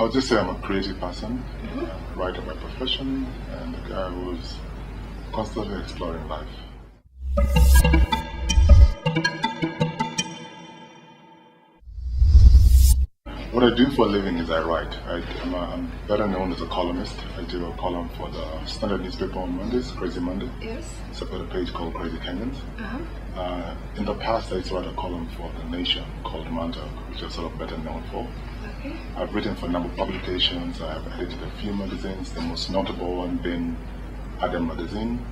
I'll just say I'm a creative person, writer by profession, and a guy who's constantly exploring life. What I do for a living is I write. I'm better known as a columnist. I do a column for the Standard newspaper on Mondays, Crazy Monday. Yes. It's about a page called Crazy Kenyans. In the past, I used to write a column for The Nation called Manta, which I'm sort of better known for. Okay. I've written for a number of publications. I have edited a few magazines, the most notable one being Adam Magazine.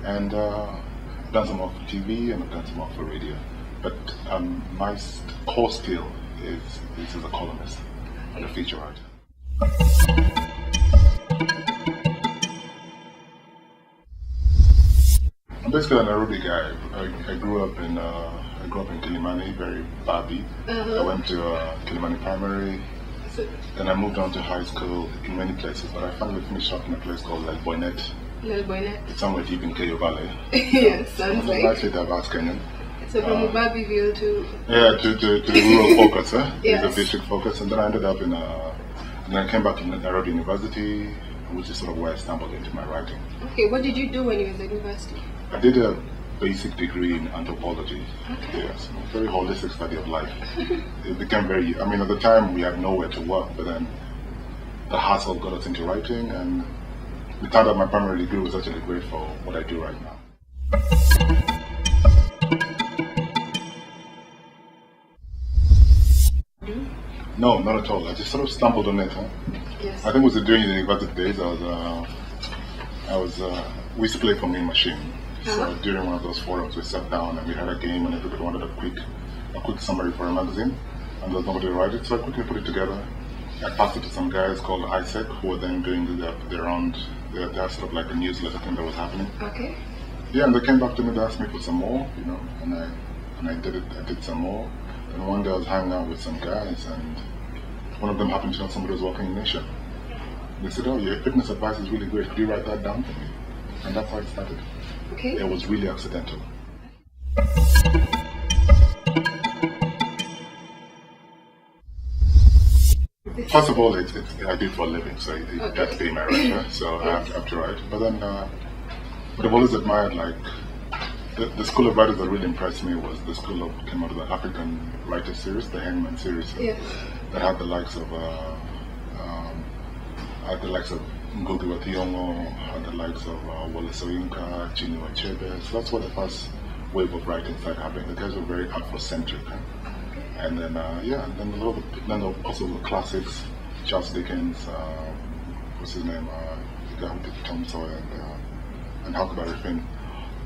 And I've done some work for TV and I've done some work for radio. But my core skill is as a columnist and a feature writer. I'm basically a Nairobi guy. I grew up in Kilimani, very Babi. I went to Kilimani Primary. Then I moved on to high school in many places, but I finally finished up in a place called Lil Boynet. It's somewhere deep in Keyo Valley. Yes, sounds like. Nicely diverse Kenyan. So from Babyville to... Yeah, to rural focus, Yes. It's a district focus. And then I ended up and then I came back to Nairobi University, which is sort of where I stumbled into my writing. Okay, what did you do when you were at university? I did a basic degree in anthropology. Okay. Yes, a very holistic study of life. It became very, at the time we had nowhere to work, but then the hustle got us into writing, and it turned out my primary degree was actually great for what I do right now. No, not at all. I just sort of stumbled on it. Yes. I think it was during the university days. We used to play for Main Machine. So during one of those forums, we sat down and we had a game, and everybody wanted a quick summary for a magazine, and there was nobody to write it, so I quickly put it together. I passed it to some guys called ISEC, who were then doing their sort of like a newsletter thing that was happening. Okay. Yeah, and they came back to me, they asked me for some more, and I did it. I did some more. And one day I was hanging out with some guys, and one of them happened to know somebody who was working in Nation. They said, "Oh, your fitness advice is really great. Could you write that down for me?" And that's how it started. Okay. It was really accidental. First of all, I do it for a living, so that's being my writer, so I have to write. But then, what I've always admired, like, the school of writers that really impressed me was the school that came out of the African Writers series, the Hangman series, that had the likes of Ngugi wa Thiong'o, had the likes of Oyunga, Chinua Achebe. So that's what the first wave of writing started happening. The guys were very Afrocentric, and then then also the classics, Charles Dickens, what's his name, the guy who did Tom Sawyer and Huckleberry Finn.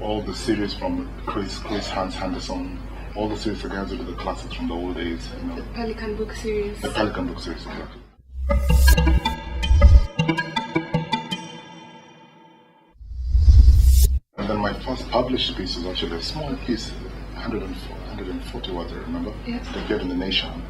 All the series from Chris Hans Henderson, all the series that guys who did the classics from the old days. The Pelican book series. The Pelican book series, exactly. And then my first published piece was actually a small piece, 140 words, I remember. Yes. That appeared in The Nation.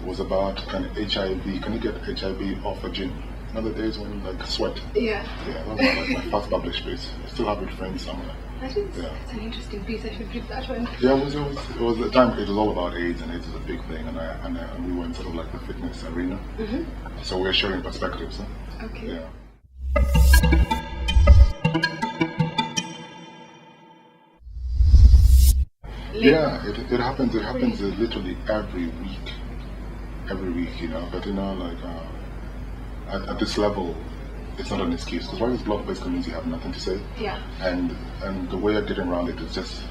It was about kind of HIV. Can you get HIV off a gin? Another days when like sweat. Yeah. Yeah, that was like my first published piece. I still have it framed somewhere. That's an interesting piece. I should read that one. Yeah, it was the time. It was all about AIDS, and AIDS is a big thing, and we were in sort of like the fitness arena. So we were sharing perspectives. Okay. Yeah. Yeah, it happens. It happens literally every week. But at this level, it's not an excuse, because writing blog basically means you have nothing to say. Yeah. And the way of getting around it is just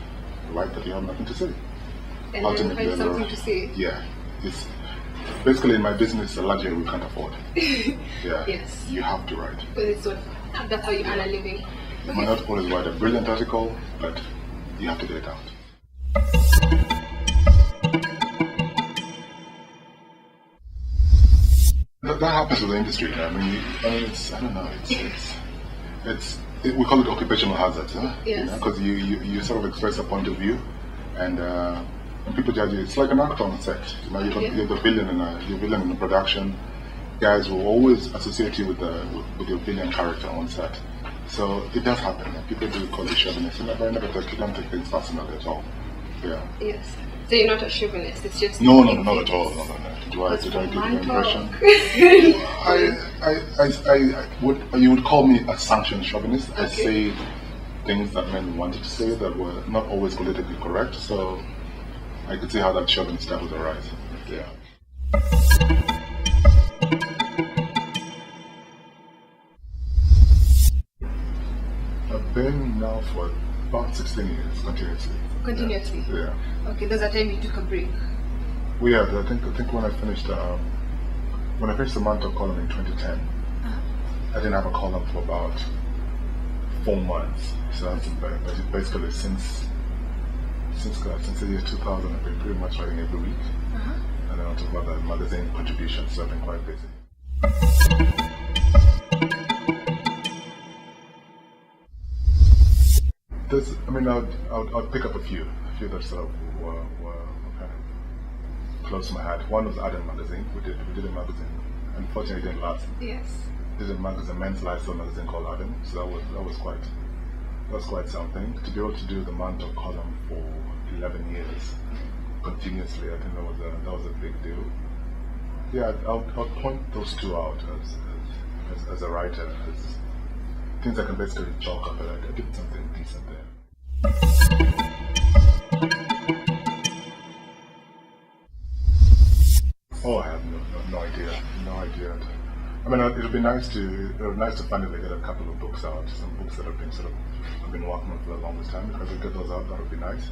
write that you have nothing to say. And ultimately, then find something to say. Yeah. It's basically in my business, a luxury we can't afford. Yeah. Yes. You have to write. Because that's how you earn a living. You might not always write a brilliant article, but you have to get it out. That happens with the industry. We call it occupational hazards, Yes. Because you sort of express a point of view, and people judge you. It's like an actor on set. You're the villain in a production. Guys will always associate you with your villain character on set. So it does happen. People do call you chauvinist, but I never don't take things personally at all. Yeah. Yes. So you're not a chauvinist, it's just... No, not at all. No. Did I give you the impression? You would call me a sanctioned chauvinist. Okay. I say things that men wanted to say that were not always politically correct, so I could see how that chauvinist that would arise. Yeah. I've been now for about 16 years continuously. Continuously? Yeah. Okay, there's a time you took a break. Well, yeah, I think when I finished the Mantle column in 2010, I didn't have a column for about 4 months. So that's basically since the year 2000, I've been pretty much writing every week. And then on top of that, magazine contributions, so I've been quite busy. I'll pick up a few that sort of were kind of close to my heart. One was Adam magazine. We did a magazine. Unfortunately, it didn't last. Yes. Did a magazine, men's lifestyle magazine called Adam. So that was quite something. To be able to do the Mantle column for 11 years continuously, I think that was a big deal. Yeah, I'll point those two out as a writer, as things I can basically chalk up, but I did something decent there. Oh, I have no idea. I mean, it'll be nice to finally get a couple of books out. Some books that I've been working on for the longest time. If I could get those out, that would be nice.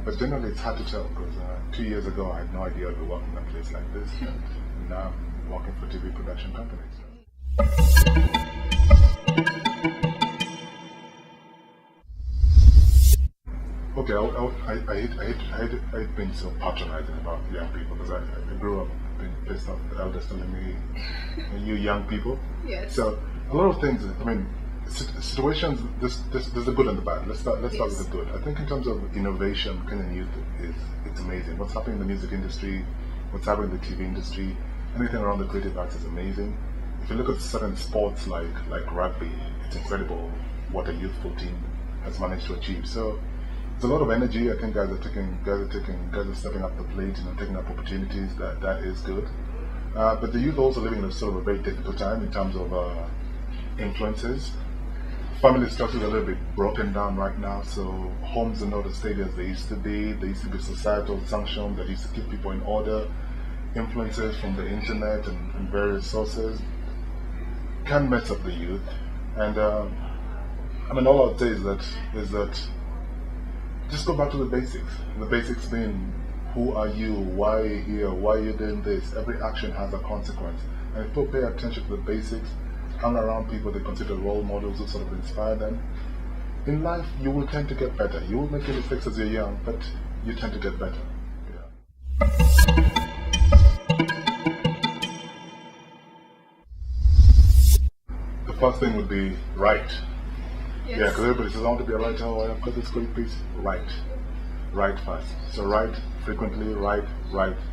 But generally, it's hard to tell because 2 years ago, I had no idea I'd be working at a place like this, and now I'm working for TV production companies. Okay, I hate being so patronizing about young people because I grew up being pissed off at elders telling me, you young people. Yes. So a lot of things. I mean, situations. There's the good and the bad. Let's start with the good. I think in terms of innovation, Kenyan youth it's amazing. What's happening in the music industry, what's happening in the TV industry, anything around the creative arts is amazing. If you look at certain sports like rugby, it's incredible what a youthful team has managed to achieve. So there's a lot of energy. I think guys are stepping up the plate and taking up opportunities. That is good. But the youth are also living in a sort of a very difficult time in terms of influences. Family structures are a little bit broken down right now, so homes are not as steady as they used to be. There used to be societal sanctions that used to keep people in order. Influences from the internet and various sources can mess up the youth. And all I'll say is that just go back to the basics. The basics being, who are you? Why are you here? Why are you doing this? Every action has a consequence. And if people pay attention to the basics, hang around people they consider role models who sort of inspire them, in life you will tend to get better. You will make your mistakes as you're young, but you tend to get better. Yeah. The first thing would be write. Yes. Yeah, because everybody says, I want to be a writer, oh, I've got this great piece. Write fast. So write frequently, write.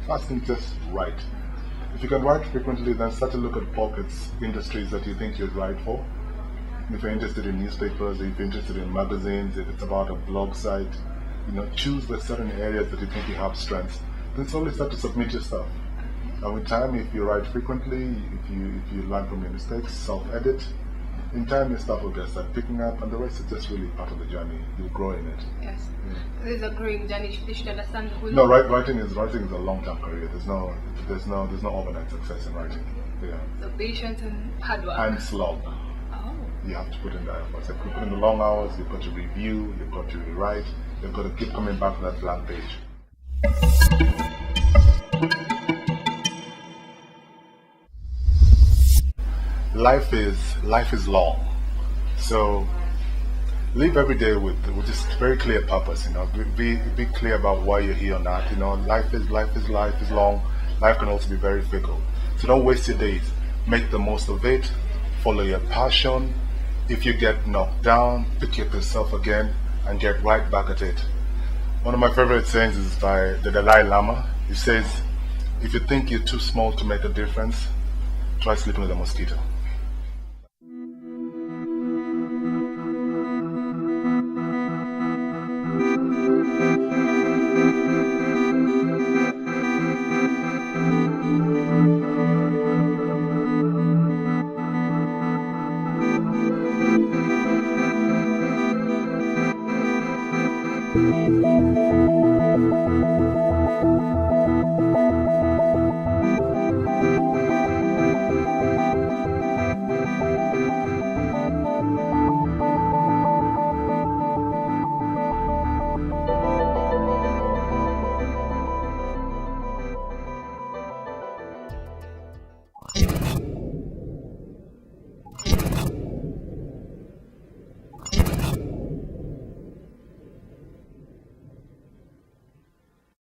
First thing, just write. If you can write frequently, then start to look at pockets, industries that you think you'd write for. If you're interested in newspapers, if you're interested in magazines, if it's about a blog site, choose the certain areas that you think you have strengths. Then slowly start to submit your stuff. And with time, if you write frequently, if you learn from your mistakes, self-edit, in time your stuff will just start picking up, and the rest is just really part of the journey. You'll grow in it. Yes. Yeah. There's a growing journey. You should understand the whole. No, writing is a long-term career. There's no overnight success in writing. Yeah. So patience and hard work. And slog. Oh. You have to put in the effort. You put in the long hours. You've got to review. You've got to rewrite. You've got to keep coming back to that blank page. Life is long, so live every day with just very clear purpose. Be clear about why you're here or not. Life is long. Life can also be very fickle. So don't waste your days. Make the most of it. Follow your passion. If you get knocked down, pick up yourself again and get right back at it. One of my favorite sayings is by the Dalai Lama. He says, "If you think you're too small to make a difference, try sleeping with a mosquito." you.